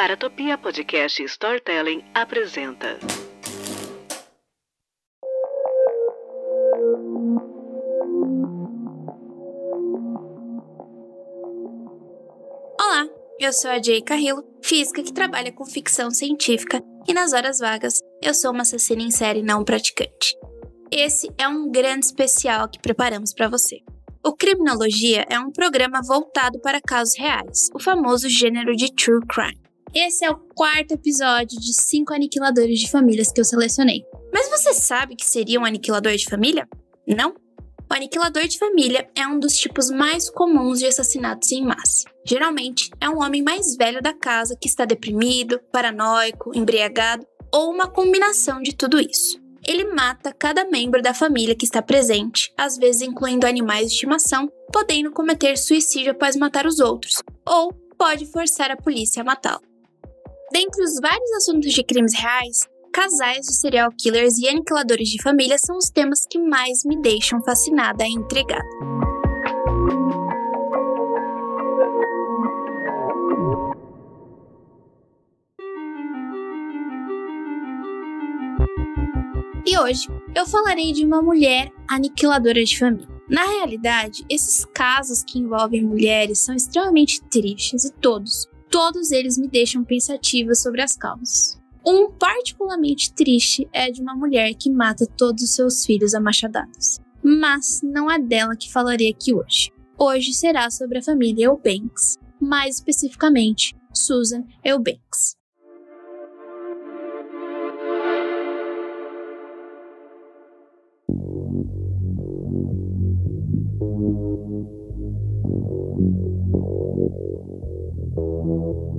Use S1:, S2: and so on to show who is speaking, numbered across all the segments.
S1: Paratopia Podcast Storytelling apresenta.
S2: Olá, eu sou a Jay Carrillo, física que trabalha com ficção científica e nas horas vagas eu sou uma assassina em série não praticante. Esse é um grande especial que preparamos para você. O Criminologia é um programa voltado para casos reais, o famoso gênero de True Crime. Esse é o 4º episódio de 5 aniquiladores de famílias que eu selecionei. Mas você sabe o que seria um aniquilador de família? Não? O aniquilador de família é um dos tipos mais comuns de assassinatos em massa. Geralmente, é um homem mais velho da casa que está deprimido, paranoico, embriagado ou uma combinação de tudo isso. Ele mata cada membro da família que está presente, às vezes incluindo animais de estimação, podendo cometer suicídio após matar os outros, ou pode forçar a polícia a matá-lo. Dentre os vários assuntos de crimes reais, casais de serial killers e aniquiladores de família são os temas que mais me deixam fascinada e intrigada. E hoje eu falarei de uma mulher aniquiladora de família. Na realidade, esses casos que envolvem mulheres são extremamente tristes e todos eles me deixam pensativa sobre as causas. Um particularmente triste é de uma mulher que mata todos os seus filhos a machadadas. Mas não é dela que falarei aqui hoje. Hoje será sobre a família Eubanks, mais especificamente Susan Eubanks.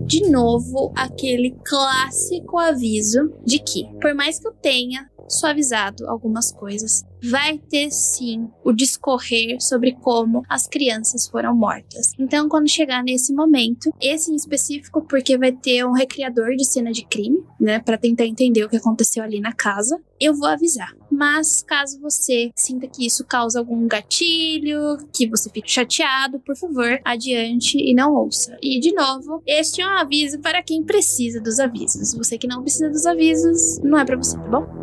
S2: De novo, aquele clássico aviso de que, por mais que eu tenha suavizado algumas coisas, vai ter sim o discorrer sobre como as crianças foram mortas. Então, quando chegar nesse momento, esse em específico, porque vai ter um recriador de cena de crime, né, para tentar entender o que aconteceu ali na casa, eu vou avisar. Mas caso você sinta que isso causa algum gatilho, que você fique chateado, por favor, adiante e não ouça. E, de novo, este é um aviso para quem precisa dos avisos. Você que não precisa dos avisos, não é para você, tá bom?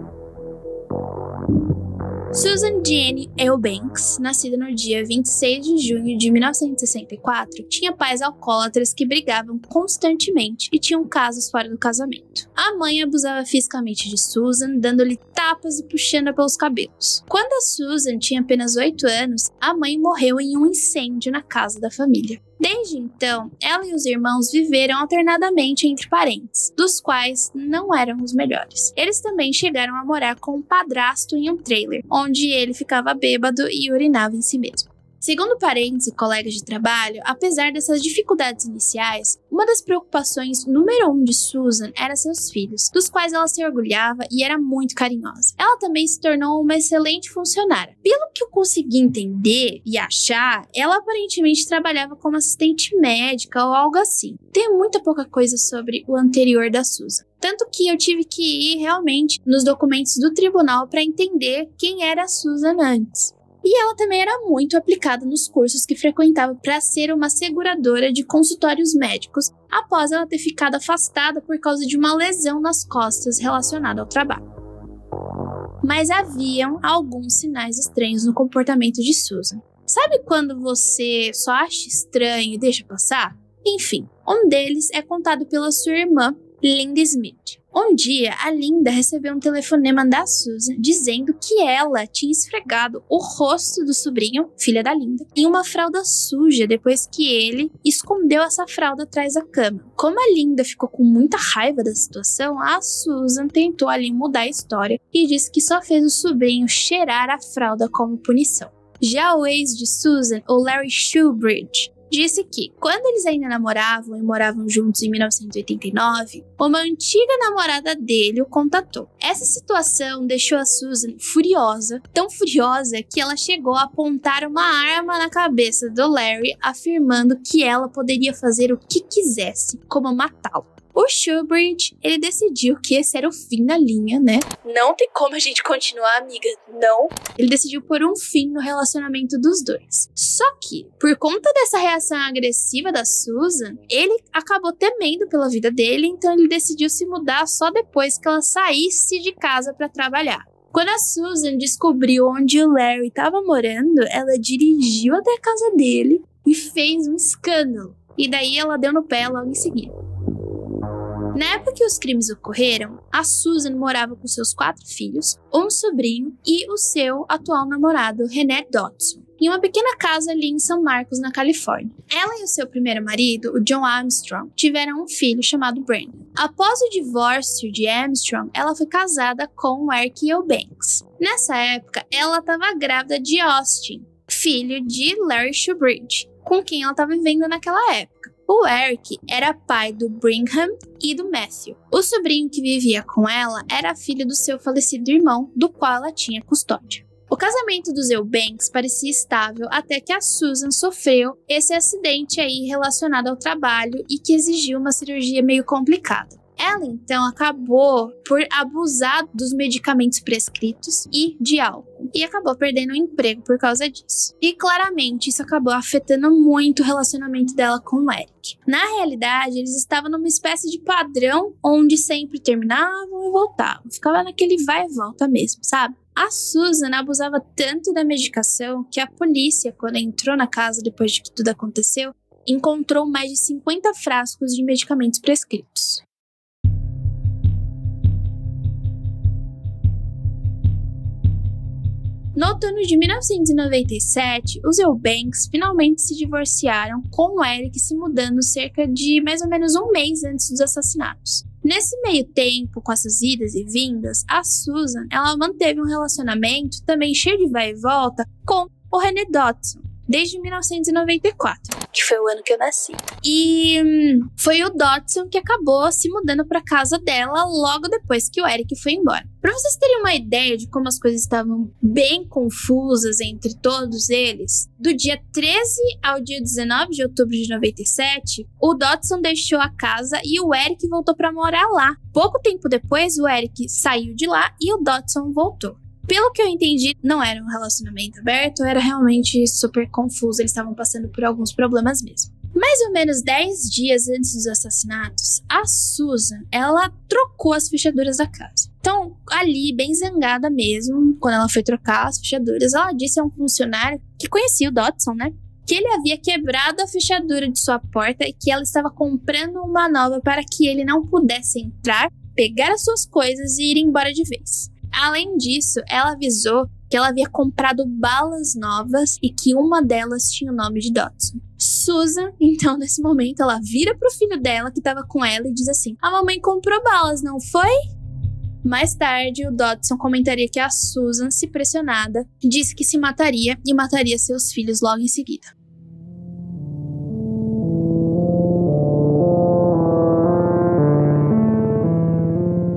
S2: Susan Jane Eubanks, nascida no dia 26 de junho de 1964, tinha pais alcoólatras que brigavam constantemente e tinham casos fora do casamento. A mãe abusava fisicamente de Susan, dando-lhe tapas e puxando-a pelos cabelos. Quando a Susan tinha apenas 8 anos, a mãe morreu em um incêndio na casa da família. Desde então, ela e os irmãos viveram alternadamente entre parentes, dos quais não eram os melhores. Eles também chegaram a morar com um padrasto em um trailer, onde ele ficava bêbado e urinava em si mesmo. Segundo parentes e colegas de trabalho, apesar dessas dificuldades iniciais, uma das preocupações número 1 de Susan era seus filhos, dos quais ela se orgulhava e era muito carinhosa. Ela também se tornou uma excelente funcionária. Pelo que eu consegui entender e achar, ela aparentemente trabalhava como assistente médica ou algo assim. Tem muita pouca coisa sobre o anterior da Susan. Tanto que eu tive que ir realmente nos documentos do tribunal para entender quem era a Susan antes. E ela também era muito aplicada nos cursos que frequentava para ser uma seguradora de consultórios médicos, após ela ter ficado afastada por causa de uma lesão nas costas relacionada ao trabalho. Mas haviam alguns sinais estranhos no comportamento de Susan. Sabe quando você só acha estranho e deixa passar? Enfim, um deles é contado pela sua irmã, Linda Smith. Um dia, a Linda recebeu um telefonema da Susan dizendo que ela tinha esfregado o rosto do sobrinho, filha da Linda, em uma fralda suja depois que ele escondeu essa fralda atrás da cama. Como a Linda ficou com muita raiva da situação, a Susan tentou ali mudar a história e disse que só fez o sobrinho cheirar a fralda como punição. Já o ex de Susan, o Larry Shoebridge, disse que, quando eles ainda namoravam e moravam juntos em 1989, uma antiga namorada dele o contatou. Essa situação deixou a Susan furiosa, tão furiosa que ela chegou a apontar uma arma na cabeça do Larry, afirmando que ela poderia fazer o que quisesse, como matá-lo. O Shoebridge, ele decidiu que esse era o fim da linha, né? Não tem como a gente continuar, amiga. Não. Ele decidiu pôr um fim no relacionamento dos dois. Só que, por conta dessa reação agressiva da Susan, ele acabou temendo pela vida dele, então ele decidiu se mudar só depois que ela saísse de casa para trabalhar. Quando a Susan descobriu onde o Larry estava morando, ela dirigiu até a casa dele e fez um escândalo. E daí ela deu no pé logo em seguida. Na época que os crimes ocorreram, a Susan morava com seus 4 filhos, um sobrinho e o seu atual namorado, René Dodson, em uma pequena casa ali em São Marcos, na Califórnia. Ela e o seu primeiro marido, o John Armstrong, tiveram um filho chamado Brandon. Após o divórcio de Armstrong, ela foi casada com o Eric Eubanks. Nessa época, ela estava grávida de Austin, filho de Larry Shoebridge, com quem ela estava vivendo naquela época. O Eric era pai do Brigham e do Matthew. O sobrinho que vivia com ela era filho do seu falecido irmão, do qual ela tinha custódia. O casamento dos Eubanks parecia estável até que a Susan sofreu esse acidente aí relacionado ao trabalho e que exigiu uma cirurgia meio complicada. Ela, então, acabou por abusar dos medicamentos prescritos e de álcool, e acabou perdendo o emprego por causa disso. E, claramente, isso acabou afetando muito o relacionamento dela com o Eric. Na realidade, eles estavam numa espécie de padrão onde sempre terminavam e voltavam. Ficava naquele vai e volta mesmo, sabe? A Susan abusava tanto da medicação que a polícia, quando entrou na casa depois de que tudo aconteceu, encontrou mais de 50 frascos de medicamentos prescritos. No outono de 1997, os Eubanks finalmente se divorciaram, com o Eric se mudando cerca de mais ou menos um mês antes dos assassinatos. Nesse meio tempo, com essas idas e vindas, a Susan, ela manteve um relacionamento também cheio de vai e volta com o René Dodson, desde 1994, que foi o ano que eu nasci. E foi o Dodson que acabou se mudando para casa dela logo depois que o Eric foi embora. Para vocês terem uma ideia de como as coisas estavam bem confusas entre todos eles, do dia 13 ao dia 19 de outubro de 97, o Dodson deixou a casa e o Eric voltou para morar lá. Pouco tempo depois, o Eric saiu de lá e o Dodson voltou. Pelo que eu entendi, não era um relacionamento aberto, era realmente super confuso, eles estavam passando por alguns problemas mesmo. Mais ou menos 10 dias antes dos assassinatos, a Susan, ela trocou as fechaduras da casa. Então, ali, bem zangada mesmo, quando ela foi trocar as fechaduras, ela disse a um funcionário que conhecia o Dodson, né? Que ele havia quebrado a fechadura de sua porta e que ela estava comprando uma nova para que ele não pudesse entrar, pegar as suas coisas e ir embora de vez. Além disso, ela avisou que ela havia comprado balas novas e que uma delas tinha o nome de Dodson. Susan, então, nesse momento, ela vira pro filho dela que estava com ela e diz assim: "A mamãe comprou balas, não foi?" Mais tarde, o Dodson comentaria que a Susan, se pressionada, disse que se mataria e mataria seus filhos logo em seguida.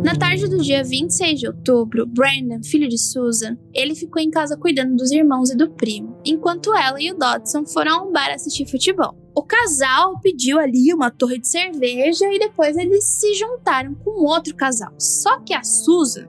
S2: Na tarde do dia 26 de outubro, Brandon, filho de Susan, ele ficou em casa cuidando dos irmãos e do primo, enquanto ela e o Dodson foram a um bar assistir futebol. O casal pediu ali uma torre de cerveja e depois eles se juntaram com outro casal. Só que a Susan,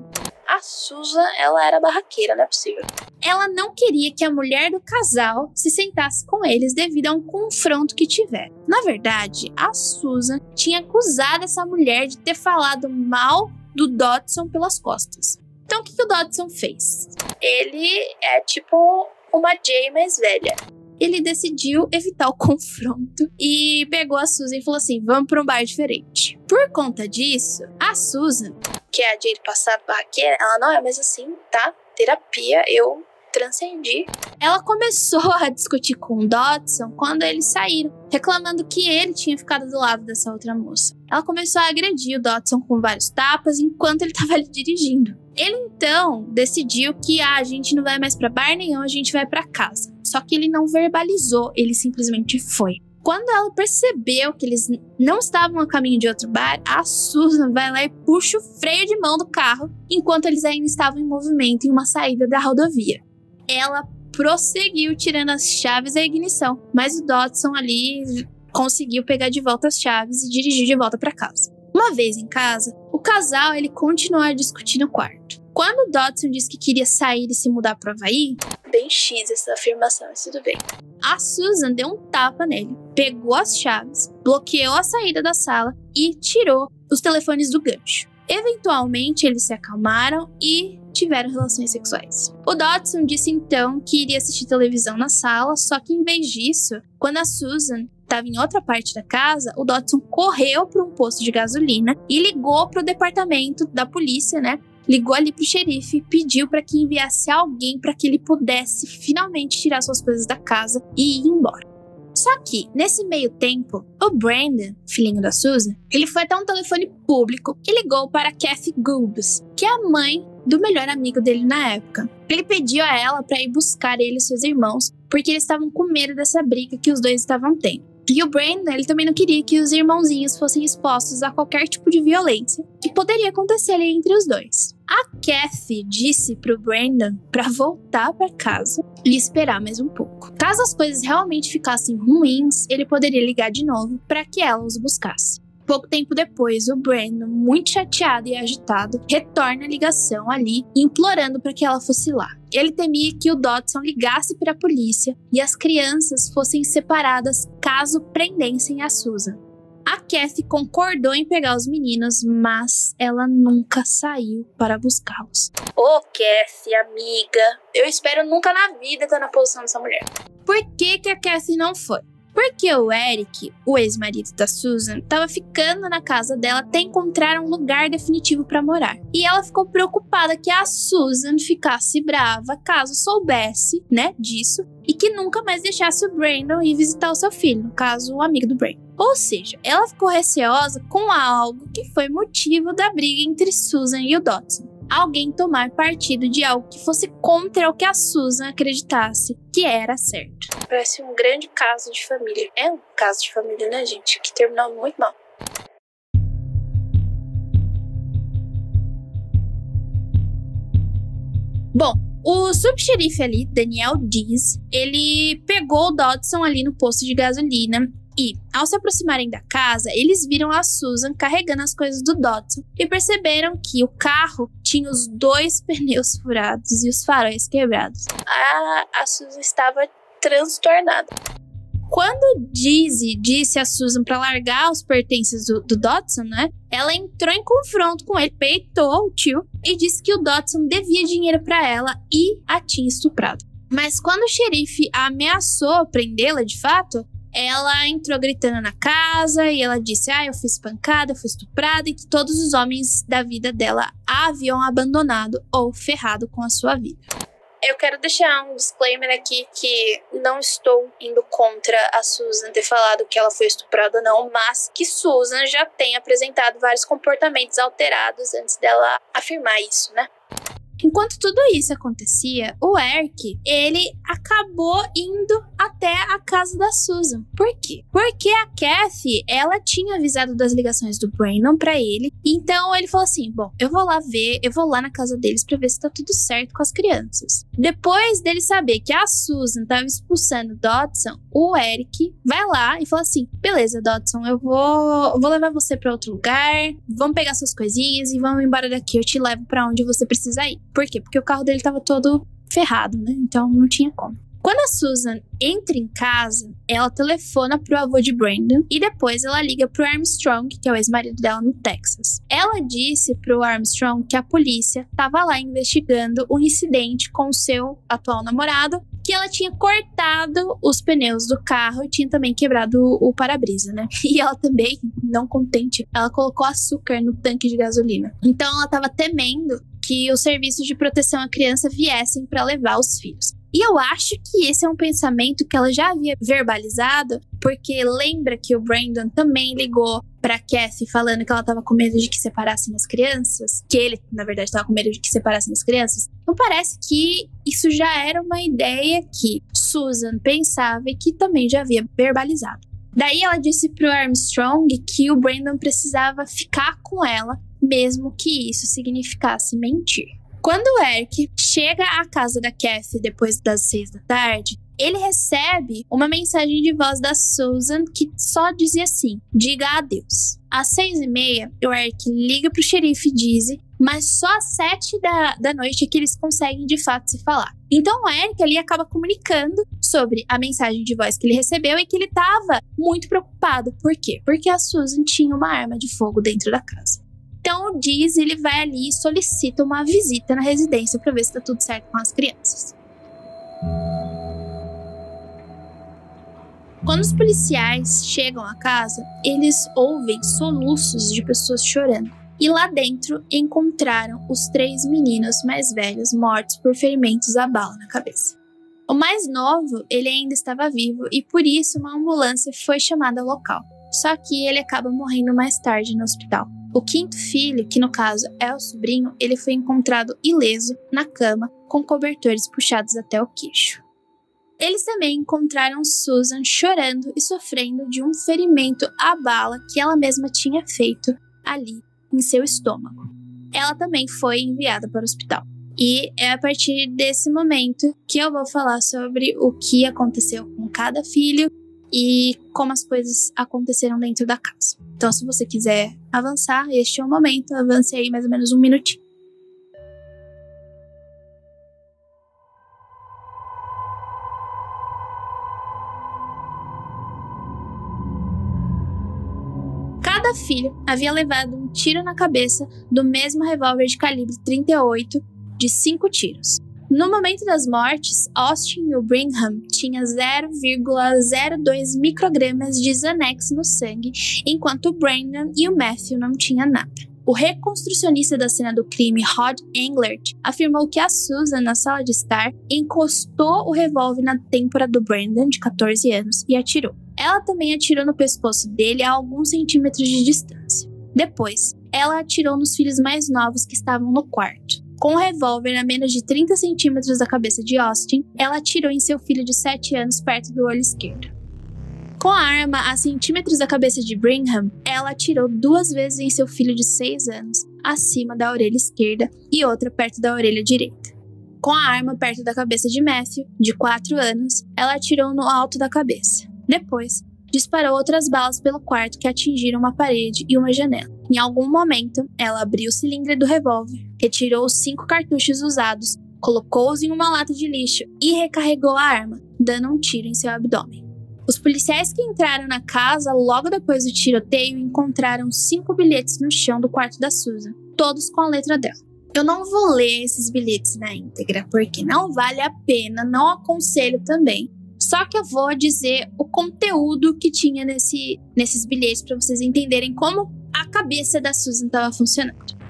S2: ela era barraqueira, não é possível. Ela não queria que a mulher do casal se sentasse com eles devido a um confronto que tiveram. Na verdade, a Susan tinha acusado essa mulher de ter falado mal do Dodson pelas costas. Então, o que o Dodson fez? Ele é tipo uma Jay mais velha. Ele decidiu evitar o confronto e pegou a Susan e falou assim: "Vamos para um bar diferente." Por conta disso, a Susan, que é a Jay do passado barraqueira, ela não é mais assim, tá? Terapia, eu transcendi. Ela começou a discutir com o Dodson quando eles saíram, reclamando que ele tinha ficado do lado dessa outra moça. Ela começou a agredir o Dodson com vários tapas enquanto ele estava ali dirigindo. Ele então decidiu que a gente não vai mais para bar nenhum, a gente vai para casa. Só que ele não verbalizou, ele simplesmente foi. Quando ela percebeu que eles não estavam a caminho de outro bar, a Susan vai lá e puxa o freio de mão do carro enquanto eles ainda estavam em movimento em uma saída da rodovia. Ela prosseguiu tirando as chaves da ignição, mas o Dodson ali conseguiu pegar de volta as chaves e dirigir de volta para casa. Uma vez em casa, o casal ele continuou a discutir no quarto. Quando o Dodson disse que queria sair e se mudar para o Havaí, bem X essa afirmação, mas tudo bem. A Susan deu um tapa nele, pegou as chaves, bloqueou a saída da sala e tirou os telefones do gancho. Eventualmente, eles se acalmaram e tiveram relações sexuais. O Dodson disse então que iria assistir televisão na sala, só que em vez disso, quando a Susan estava em outra parte da casa, o Dodson correu para um posto de gasolina e ligou para o departamento da polícia, né? Ligou ali pro xerife e pediu para que enviasse alguém para que ele pudesse finalmente tirar suas coisas da casa e ir embora. Só que, nesse meio tempo, o Brandon, filhinho da Susan, ele foi até um telefone público e ligou para Kathy Goobs, que é a mãe do melhor amigo dele na época. Ele pediu a ela para ir buscar ele e seus irmãos, porque eles estavam com medo dessa briga que os dois estavam tendo. E o Brandon, ele também não queria que os irmãozinhos fossem expostos a qualquer tipo de violência que poderia acontecer ali entre os dois. A Kathy disse pro Brandon para voltar para casa e esperar mais um pouco. Caso as coisas realmente ficassem ruins, ele poderia ligar de novo para que ela os buscasse. Pouco tempo depois, o Brandon, muito chateado e agitado, retorna a ligação ali, implorando para que ela fosse lá. Ele temia que o Dodson ligasse para a polícia e as crianças fossem separadas caso prendessem a Susan. A Kathy concordou em pegar os meninos, mas ela nunca saiu para buscá-los. Ô, Kathy, amiga, eu espero nunca na vida estar na posição dessa mulher. Por que a Kathy não foi? Porque o Eric, o ex-marido da Susan, estava ficando na casa dela até encontrar um lugar definitivo para morar. E ela ficou preocupada que a Susan ficasse brava caso soubesse, né, disso, e que nunca mais deixasse o Brandon ir visitar o seu filho, no caso, o amigo do Brandon. Ou seja, ela ficou receosa com algo que foi motivo da briga entre Susan e o Dodson. Alguém tomar partido de algo que fosse contra o que a Susan acreditasse que era certo. Parece um grande caso de família. É um caso de família, né, gente? Que terminou muito mal. Bom, o subxerife ali, Daniel Dees, ele pegou o Dodson ali no posto de gasolina e, ao se aproximarem da casa, eles viram a Susan carregando as coisas do Dodson e perceberam que o carro tinha os 2 pneus furados e os faróis quebrados. A Susan estava transtornada. Quando Dizzy disse a Susan para largar os pertences do Dodson, né? Ela entrou em confronto com ele, peitou o tio e disse que o Dodson devia dinheiro para ela e a tinha estuprado. Mas quando o xerife a ameaçou prendê-la de fato, ela entrou gritando na casa e ela disse: eu fui espancada, eu fui estuprada e que todos os homens da vida dela a haviam abandonado ou ferrado com a sua vida. Eu quero deixar um disclaimer aqui que não estou indo contra a Susan ter falado que ela foi estuprada não, mas que Susan já tem apresentado vários comportamentos alterados antes dela afirmar isso, né? Enquanto tudo isso acontecia, o Eric, ele acabou indo até a casa da Susan. Por quê? Porque a Kathy, ela tinha avisado das ligações do Brandon pra ele. Então ele falou assim, bom, eu vou lá ver, eu vou lá na casa deles pra ver se tá tudo certo com as crianças. Depois dele saber que a Susan tava expulsando o Dodson, o Eric vai lá e fala assim, beleza, Dodson, eu vou levar você pra outro lugar, vamos pegar suas coisinhas e vamos embora daqui, eu te levo pra onde você precisa ir. Por quê? Porque o carro dele tava todo ferrado, né? Então não tinha como. Quando a Susan entra em casa, ela telefona pro avô de Brandon e depois ela liga pro Armstrong, que é o ex-marido dela no Texas. Ela disse pro Armstrong que a polícia tava lá investigando um incidente com o seu atual namorado, que ela tinha cortado os pneus do carro e tinha também quebrado o para-brisa, né? E ela também, não contente, ela colocou açúcar no tanque de gasolina. Então ela tava temendo que os serviços de proteção à criança viessem para levar os filhos. E eu acho que esse é um pensamento que ela já havia verbalizado, porque lembra que o Brandon também ligou pra Kathy falando que ela tava com medo de que separassem as crianças, que ele, na verdade, tava com medo de que separassem as crianças. Então parece que isso já era uma ideia que Susan pensava e que também já havia verbalizado. Daí ela disse pro Armstrong que o Brandon precisava ficar com ela, mesmo que isso significasse mentir. Quando o Eric chega à casa da Kathy depois das 6 da tarde, ele recebe uma mensagem de voz da Susan que só dizia assim: diga adeus. Às 6h30, o Eric liga pro xerife Dizzy, mas só às 7 da noite é que eles conseguem de fato se falar. Então o Eric ali acaba comunicando sobre a mensagem de voz que ele recebeu e que ele estava muito preocupado. Por quê? Porque a Susan tinha uma arma de fogo dentro da casa. Então o Dizzy, ele vai ali e solicita uma visita na residência para ver se tá tudo certo com as crianças. Quando os policiais chegam à casa, eles ouvem soluços de pessoas chorando. E lá dentro encontraram os 3 meninos mais velhos mortos por ferimentos à bala na cabeça. O mais novo, ele ainda estava vivo e por isso uma ambulância foi chamada ao local. Só que ele acaba morrendo mais tarde no hospital. O 5º filho, que no caso é o sobrinho, ele foi encontrado ileso na cama com cobertores puxados até o queixo. Eles também encontraram Susan chorando e sofrendo de um ferimento à bala que ela mesma tinha feito ali em seu estômago. Ela também foi enviada para o hospital. E é a partir desse momento que eu vou falar sobre o que aconteceu com cada filho e como as coisas aconteceram dentro da casa. Então, se você quiser avançar, este é o momento. Avance aí mais ou menos 1 minutinho. Cada filho havia levado um tiro na cabeça do mesmo revólver de calibre 38 de 5 tiros. No momento das mortes, Austin e o Brigham tinham 0,02 microgramas de Xanax no sangue, enquanto o Brandon e o Matthew não tinham nada. O reconstrucionista da cena do crime, Rod Englert, afirmou que a Susan, na sala de estar, encostou o revólver na têmpora do Brandon, de 14 anos, e atirou. Ela também atirou no pescoço dele a alguns centímetros de distância. Depois, ela atirou nos filhos mais novos que estavam no quarto. Com o revólver a menos de 30 centímetros da cabeça de Austin, ela atirou em seu filho de 7 anos perto do olho esquerdo. Com a arma a centímetros da cabeça de Brigham, ela atirou 2 vezes em seu filho de 6 anos, acima da orelha esquerda, e outra perto da orelha direita. Com a arma perto da cabeça de Matthew, de 4 anos, ela atirou no alto da cabeça. Depois, disparou outras balas pelo quarto que atingiram uma parede e uma janela. Em algum momento, ela abriu o cilindro do revólver, retirou os 5 cartuchos usados, colocou-os em uma lata de lixo e recarregou a arma, dando um tiro em seu abdômen. Os policiais que entraram na casa logo depois do tiroteio encontraram 5 bilhetes no chão do quarto da Susan, todos com a letra dela. Eu não vou ler esses bilhetes na íntegra, porque não vale a pena, não aconselho também. Só que eu vou dizer o conteúdo que tinha nesses bilhetes para vocês entenderem como a cabeça da Susan estava funcionando.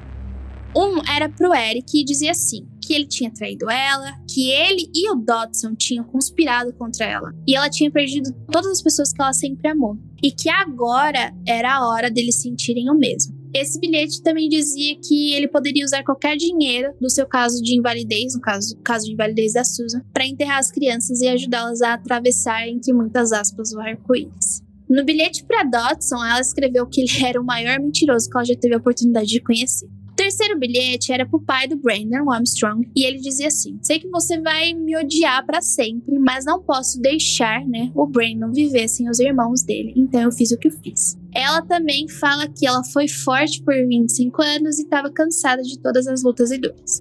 S2: Um era pro Eric e dizia assim, que ele tinha traído ela, que ele e o Dodson tinham conspirado contra ela. E ela tinha perdido todas as pessoas que ela sempre amou. E que agora era a hora deles sentirem o mesmo. Esse bilhete também dizia que ele poderia usar qualquer dinheiro do seu caso de invalidez, no caso de invalidez da Susan, para enterrar as crianças e ajudá-las a atravessar, entre muitas aspas, o arco-íris. No bilhete para Dodson, ela escreveu que ele era o maior mentiroso que ela já teve a oportunidade de conhecer. O terceiro bilhete era pro pai do Brandon, o Armstrong, e ele dizia assim: sei que você vai me odiar para sempre, mas não posso deixar, o Brandon viver sem os irmãos dele, então eu fiz o que eu fiz. Ela também fala que ela foi forte por 25 anos e estava cansada de todas as lutas e dores.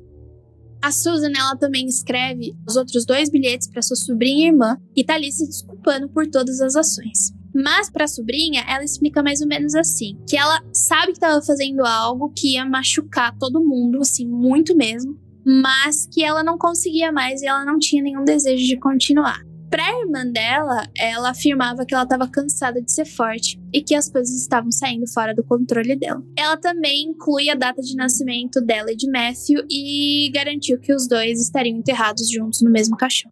S2: A Susan, ela também escreve os outros 2 bilhetes para sua sobrinha e irmã e tá ali se desculpando por todas as ações. Mas para a sobrinha, ela explica mais ou menos assim, que ela sabe que estava fazendo algo que ia machucar todo mundo, assim, muito mesmo, mas que ela não conseguia mais e ela não tinha nenhum desejo de continuar. Para a irmã dela, ela afirmava que ela estava cansada de ser forte e que as coisas estavam saindo fora do controle dela. Ela também inclui a data de nascimento dela e de Matthew e garantiu que os 2 estariam enterrados juntos no mesmo caixão.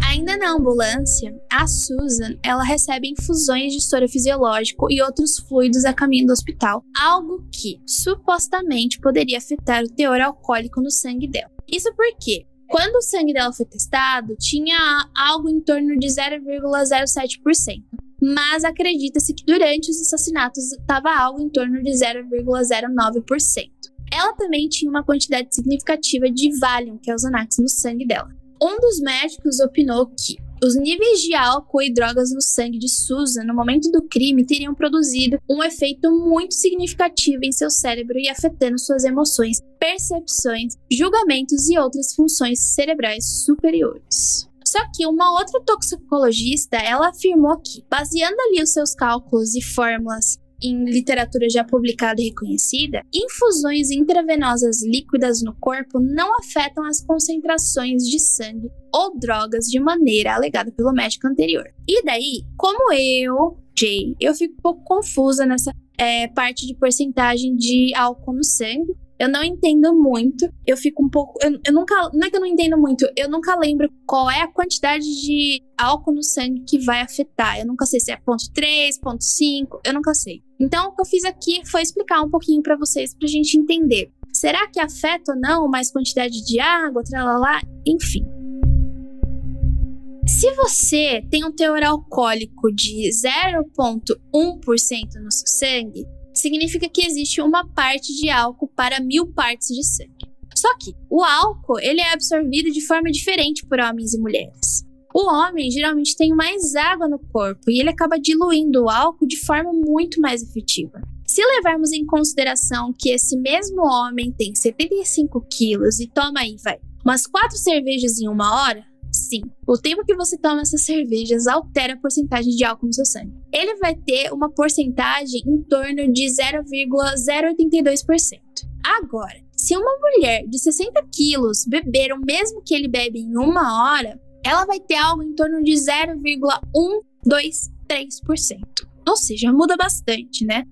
S2: Ainda na ambulância, a Susan, ela recebe infusões de soro fisiológico e outros fluidos a caminho do hospital, algo que, supostamente, poderia afetar o teor alcoólico no sangue dela. Isso porque, quando o sangue dela foi testado, tinha algo em torno de 0,07%, mas acredita-se que durante os assassinatos estava algo em torno de 0,09%. ela também tinha uma quantidade significativa de Valium, que é o Xanax, no sangue dela. Um dos médicos opinou que os níveis de álcool e drogas no sangue de Susan no momento do crime teriam produzido um efeito muito significativo em seu cérebro e afetando suas emoções, percepções, julgamentos e outras funções cerebrais superiores. Só que uma outra toxicologista, ela afirmou que, baseando ali os seus cálculos e fórmulas em literatura já publicada e reconhecida, infusões intravenosas líquidas no corpo não afetam as concentrações de sangue ou drogas de maneira alegada pelo médico anterior. E daí, como eu fico um pouco confusa nessa parte de porcentagem de álcool no sangue. Eu não entendo muito, eu fico um pouco... não é que eu não entendo muito, eu nunca lembro qual é a quantidade de álcool no sangue que vai afetar. Eu nunca sei se é 0,3, 0,5, eu nunca sei. Então, o que eu fiz aqui foi explicar um pouquinho pra vocês, pra gente entender. Será que afeta ou não mais quantidade de água, tralalá, enfim. Se você tem um teor alcoólico de 0,1% no seu sangue, significa que existe uma parte de álcool para 1000 partes de sangue. Só que o álcool ele é absorvido de forma diferente por homens e mulheres. O homem geralmente tem mais água no corpo e ele acaba diluindo o álcool de forma muito mais efetiva. Se levarmos em consideração que esse mesmo homem tem 75 quilos e toma aí, umas 4 cervejas em 1 hora, sim, o tempo que você toma essas cervejas altera a porcentagem de álcool no seu sangue. Ele vai ter uma porcentagem em torno de 0,082%. Agora, se uma mulher de 60 quilos beber o mesmo que ele bebe em 1 hora, ela vai ter algo em torno de 0,123%. Ou seja, muda bastante, né?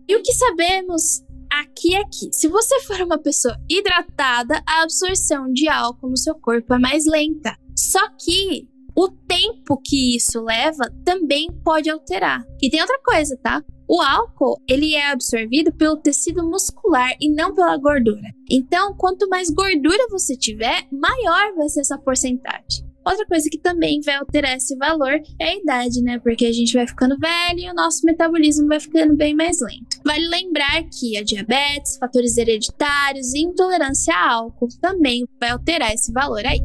S2: E o que sabemos aqui é que, se você for uma pessoa hidratada, a absorção de álcool no seu corpo é mais lenta. Só que o tempo que isso leva também pode alterar. E tem outra coisa, tá? O álcool, ele é absorvido pelo tecido muscular e não pela gordura. Então, quanto mais gordura você tiver, maior vai ser essa porcentagem. Outra coisa que também vai alterar esse valor é a idade, né? Porque a gente vai ficando velho e o nosso metabolismo vai ficando bem mais lento. Vale lembrar que a diabetes, fatores hereditários e intolerância a álcool também vai alterar esse valor aí.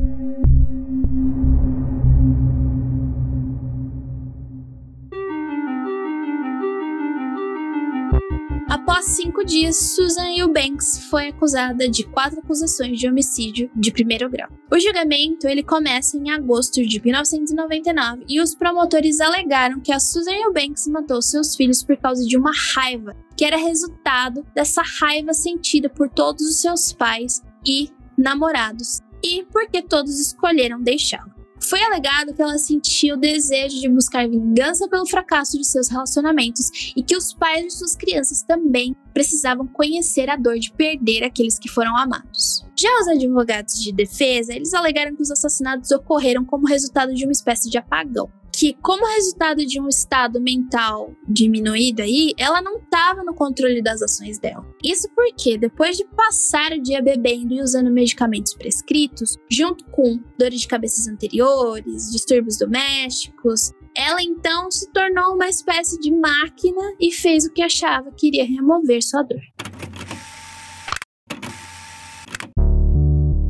S2: Após 5 dias, Susan Eubanks foi acusada de 4 acusações de homicídio de primeiro grau. O julgamento ele começa em agosto de 1999 e os promotores alegaram que a Susan Eubanks matou seus filhos por causa de uma raiva, que era resultado dessa raiva sentida por todos os seus pais e namorados, e porque todos escolheram deixá-la. Foi alegado que ela sentia o desejo de buscar vingança pelo fracasso de seus relacionamentos e que os pais de suas crianças também precisavam conhecer a dor de perder aqueles que foram amados. Já os advogados de defesa, eles alegaram que os assassinatos ocorreram como resultado de uma espécie de apagão. Que, como resultado de um estado mental diminuído aí, ela não estava no controle das ações dela. Isso porque, depois de passar o dia bebendo e usando medicamentos prescritos, junto com dores de cabeça anteriores, distúrbios domésticos, ela então se tornou uma espécie de máquina e fez o que achava que iria remover sua dor.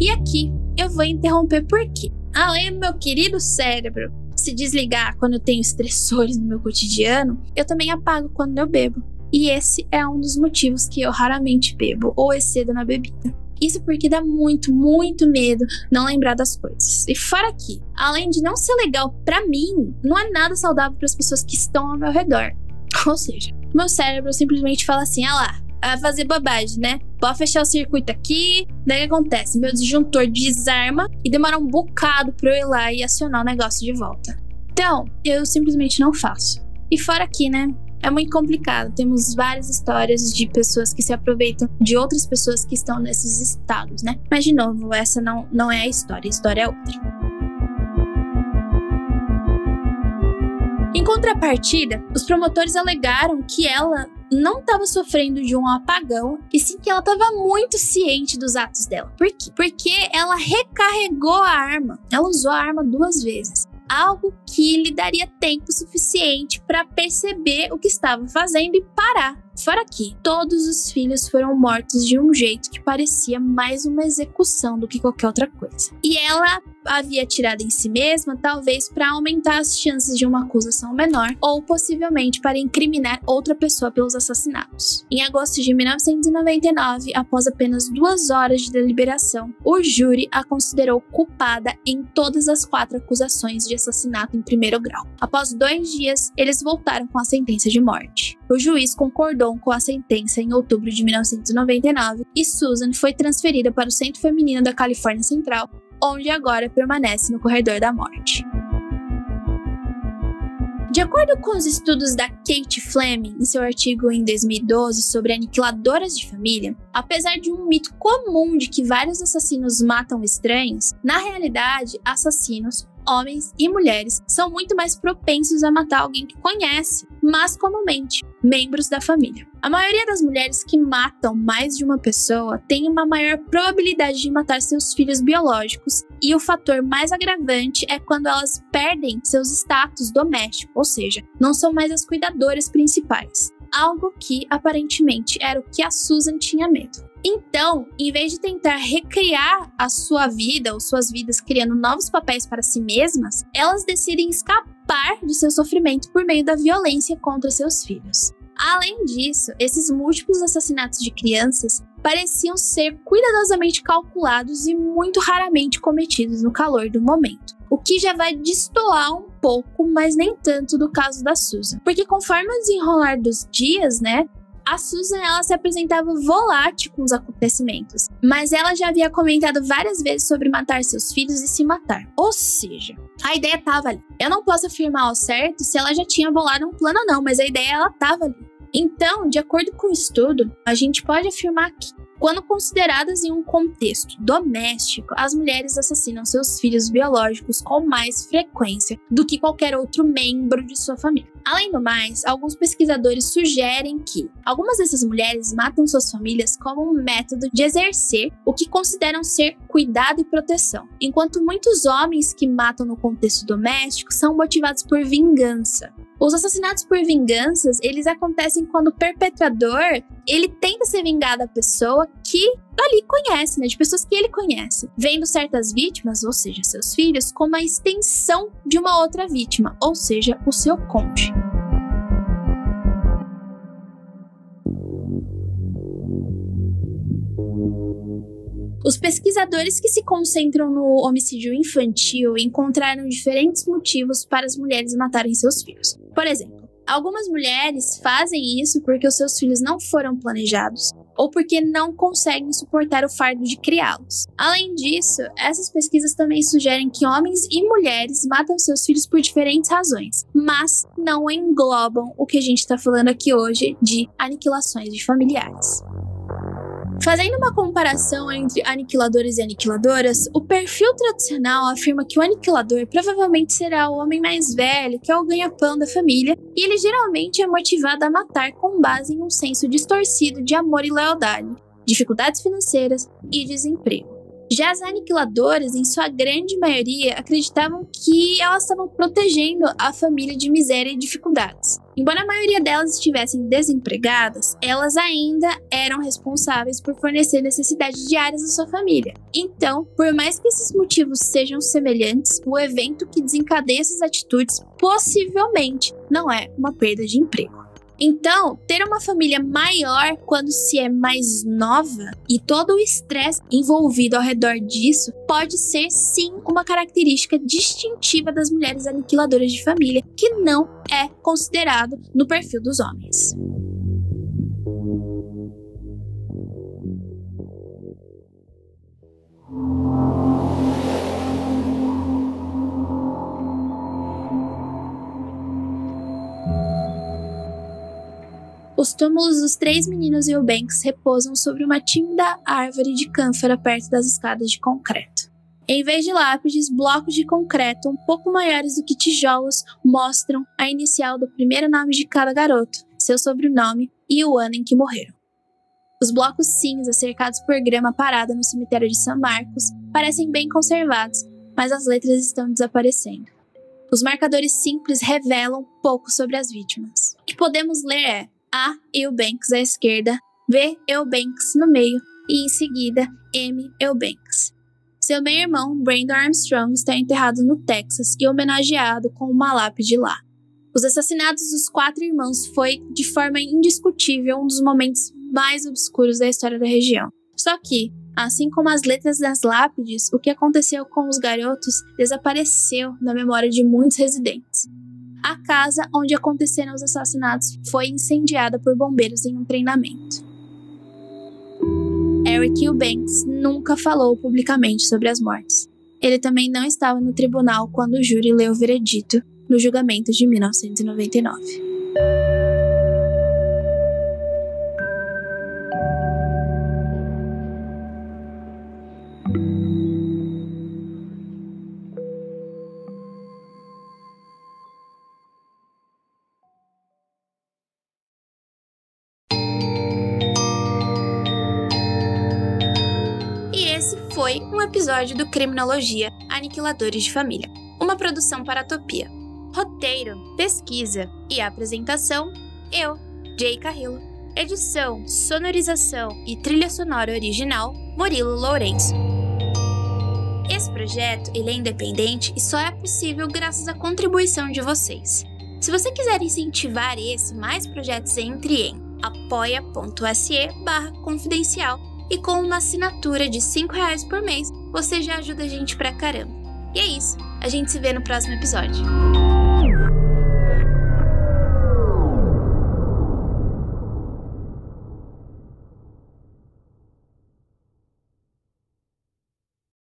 S2: E aqui eu vou interromper porque, além do meu querido cérebro se desligar quando eu tenho estressores no meu cotidiano, eu também apago quando eu bebo. E esse é um dos motivos que eu raramente bebo ou excedo na bebida. Isso porque dá muito, muito medo não lembrar das coisas. E fora que, além de não ser legal pra mim, não é nada saudável para as pessoas que estão ao meu redor. Ou seja, meu cérebro simplesmente fala assim, vai fazer bobagem, né? Pode fechar o circuito aqui. Daí o que acontece? Meu disjuntor desarma e demora um bocado pra eu ir lá e acionar o negócio de volta. Então, eu simplesmente não faço. E fora aqui, né? É muito complicado. Temos várias histórias de pessoas que se aproveitam de outras pessoas que estão nesses estados, né? Mas, de novo, essa não é a história é outra. Em contrapartida, os promotores alegaram que ela não estava sofrendo de um apagão, e sim que ela estava muito ciente dos atos dela. Por quê? Porque ela recarregou a arma. Ela usou a arma 2 vezes. Algo que lhe daria tempo suficiente para perceber o que estava fazendo e parar. Fora que todos os filhos foram mortos de um jeito que parecia mais uma execução do que qualquer outra coisa. E ela havia atirado em si mesma, talvez para aumentar as chances de uma acusação menor, ou possivelmente para incriminar outra pessoa pelos assassinatos. Em agosto de 1999, após apenas 2 horas de deliberação, o júri a considerou culpada em todas as 4 acusações de assassinato em primeiro grau. Após 2 dias, eles voltaram com a sentença de morte. O juiz concordou com a sentença em outubro de 1999 e Susan foi transferida para o Centro Feminino da Califórnia Central, onde agora permanece no corredor da morte. De acordo com os estudos da Kate Fleming, em seu artigo em 2012 sobre aniquiladoras de família, apesar de um mito comum de que vários assassinos matam estranhos, na realidade, assassinos, homens e mulheres, são muito mais propensos a matar alguém que conhece, mas comumente, membros da família. A maioria das mulheres que matam mais de uma pessoa tem uma maior probabilidade de matar seus filhos biológicos, e o fator mais agravante é quando elas perdem seus status domésticos, ou seja, não são mais as cuidadoras principais. Algo que, aparentemente, era o que a Susan tinha medo. Então, em vez de tentar recriar a sua vida ou suas vidas criando novos papéis para si mesmas, elas decidem escapar de seu sofrimento por meio da violência contra seus filhos. Além disso, esses múltiplos assassinatos de crianças pareciam ser cuidadosamente calculados e muito raramente cometidos no calor do momento. O que já vai destoar um pouco, mas nem tanto do caso da Susan. Porque conforme o desenrolar dos dias, a Susan ela se apresentava volátil com os acontecimentos, mas ela já havia comentado várias vezes sobre matar seus filhos e se matar. Ou seja, a ideia estava ali. Eu não posso afirmar ao certo se ela já tinha bolado um plano ou não, mas a ideia ela estava ali. Então, de acordo com o estudo, a gente pode afirmar que, quando consideradas em um contexto doméstico, as mulheres assassinam seus filhos biológicos com mais frequência do que qualquer outro membro de sua família. Além do mais, alguns pesquisadores sugerem que algumas dessas mulheres matam suas famílias como um método de exercer o que consideram ser cuidado e proteção, enquanto muitos homens que matam no contexto doméstico são motivados por vingança. Os assassinatos por vinganças, eles acontecem quando o perpetrador, ele tenta se vingar da pessoa que ali conhece, de pessoas que ele conhece, vendo certas vítimas, ou seja, seus filhos, como a extensão de uma outra vítima, ou seja, o seu cônjuge. Os pesquisadores que se concentram no homicídio infantil encontraram diferentes motivos para as mulheres matarem seus filhos. Por exemplo, algumas mulheres fazem isso porque os seus filhos não foram planejados ou porque não conseguem suportar o fardo de criá-los. Além disso, essas pesquisas também sugerem que homens e mulheres matam seus filhos por diferentes razões, mas não englobam o que a gente está falando aqui hoje de aniquilações de familiares. Fazendo uma comparação entre aniquiladores e aniquiladoras, o perfil tradicional afirma que o aniquilador provavelmente será o homem mais velho, que é o ganha-pão da família, e ele geralmente é motivado a matar com base em um senso distorcido de amor e lealdade, dificuldades financeiras e desemprego. Já as aniquiladoras, em sua grande maioria, acreditavam que elas estavam protegendo a família de miséria e dificuldades. Embora a maioria delas estivessem desempregadas, elas ainda eram responsáveis por fornecer necessidades diárias à sua família. Então, por mais que esses motivos sejam semelhantes, o evento que desencadeia essas atitudes possivelmente não é uma perda de emprego. Então, ter uma família maior quando se é mais nova e todo o estresse envolvido ao redor disso pode ser sim uma característica distintiva das mulheres aniquiladoras de família, que não é considerado no perfil dos homens. Os túmulos dos 3 meninos Eubanks repousam sobre uma tímida árvore de cânfora perto das escadas de concreto. Em vez de lápides, blocos de concreto um pouco maiores do que tijolos mostram a inicial do primeiro nome de cada garoto, seu sobrenome e o ano em que morreram. Os blocos cinza cercados por grama parada no cemitério de São Marcos parecem bem conservados, mas as letras estão desaparecendo. Os marcadores simples revelam pouco sobre as vítimas. O que podemos ler é: A. Eubanks à esquerda, V. Eubanks no meio e, em seguida, M. Eubanks. Seu meio-irmão, Brandon Armstrong, está enterrado no Texas e homenageado com uma lápide lá. Os assassinatos dos 4 irmãos foi, de forma indiscutível, um dos momentos mais obscuros da história da região. Só que, assim como as letras das lápides, o que aconteceu com os garotos desapareceu na memória de muitos residentes. A casa onde aconteceram os assassinatos foi incendiada por bombeiros em um treinamento. Eric Eubanks nunca falou publicamente sobre as mortes. Ele também não estava no tribunal quando o júri leu o veredito no julgamento de 1999. Foi um episódio do Criminologia Aniquiladores de Família, uma produção para a Topia. Roteiro, pesquisa e apresentação, eu, Jay Carrillo. Edição, sonorização e trilha sonora original, Murilo Lourenço. Esse projeto ele é independente e só é possível graças à contribuição de vocês. Se você quiser incentivar esse e mais projetos, entre em apoia.se/confidencial. E com uma assinatura de R$5 por mês, você já ajuda a gente pra caramba. E é isso, a gente se vê no próximo episódio.